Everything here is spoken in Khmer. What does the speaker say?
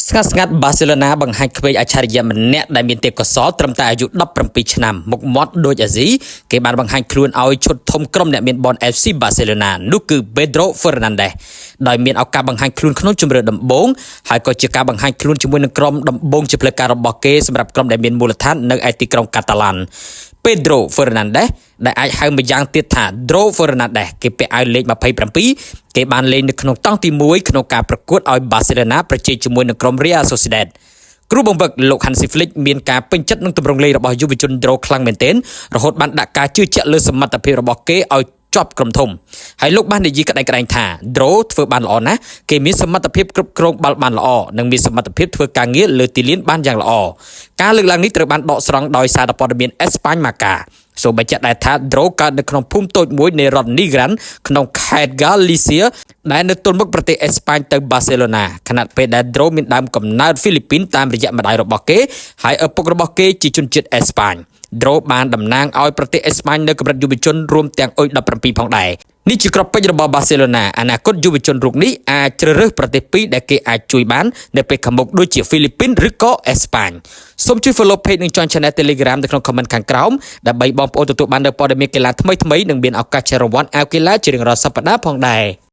ស្ងាត់បាសេឡូណាបង្ហាញក្មេងអច្ឆរិយៈម្នាក់ដែលមានទេពកោសល្យត្រឹមតែអាយុ17ឆ្នាំមុខមាត់ដូចអាស៊ីគេបានបង្ហាញខ្លួនឲ្យឈុតធំក្រុមអ្នកមានបន FC បាសេឡូណានោះគឺ Pedro Fernandes ដោយមានឱកាសបង្ហាញខ្លួនក្នុងជម្រើសដំបូងហើយក៏ជាការបង្ហាញខ្លួនជាមួយនឹងក្រុមដំបូងជាផ្លូវការរបស់គេសម្រាប់ក្រុមដែលមានមូលដ្ឋាននៅឯទីក្រុងកាតាឡាន Pedro Fernandes ដែលអាចហៅម្យ៉ាងទៀតថា Dro Fernandes គេពាក់អាវលេខ27គេបានលេងនៅក្នុងតង់ទី1ក្នុងការប្រកួតឲ្យបាសេឡូណាប្រជែងជាមួយនឹងក្រុម Real Sociedad គ្រូបង្វឹកលោក Hansi Flick មានការពេញចិត្តនឹងទម្រង់លេងរបស់យុវជន Dro ខ្លាំងមែនទែនរហូតបានដាក់ការជឿជាក់លើសមត្ថភាពរបស់គេឲ្យជាប់ក្រុមធំហើយលោកបាននិយាយក្តែងថា Dro ធ្វើបានល្អណាស់គេមានសមត្ថភាពគ្រប់គ្រងបាល់បានល្អនិងមានសមត្ថភាពធ្វើការងារលើទីលានបានយ៉ាងល្អការលើកឡើងនេះត្រូវបានដកស្រង់ដោយសារព័ត៌មានអេស្ប៉ាញម៉ាកាសូម្បីតែថា Dro កើតនៅក្នុងភូមិតូចមួយនៃរដ្ឋ Negran ក្នុងខេត្ត Galicia ដែលនៅទល់មុខប្រទេសអេស្ប៉ាញទៅបាសេឡូណាខណៈពេលដែល Dro មានដើមកំណើតហ្វីលីពីនតាមរយៈម្ដាយរបស់គេហើយឪពុករបស់គេជាជនជាតិអេស្ប៉ាញ Dro បានតំណាងឲ្យប្រទេសអេស្ប៉ាញនៅកម្រិតយុវជនរួមទាំងអុយ17ផងដែរនេះជាក្របពេជ្ររបស់បាសេឡូណាអនាគតយុវជនរូបនេះអាចជ្រើសរើសប្រទេសពីរដែលគេអាចជួយបាននៅពេលខាងមុខដូចជាហ្វីលីពីនឬក៏អេស្ប៉ាញសូមជួយ follow page និង join channel Telegram នៅក្នុង comment ខាងក្រោមដើម្បីបងប្អូនទទួលបាននូវព័ត៌មានកីឡាថ្មីៗនិងមានឱកាសចែករង្វាន់អាវកីឡាជារៀងរាល់សប្តាហ៍ផងដែរ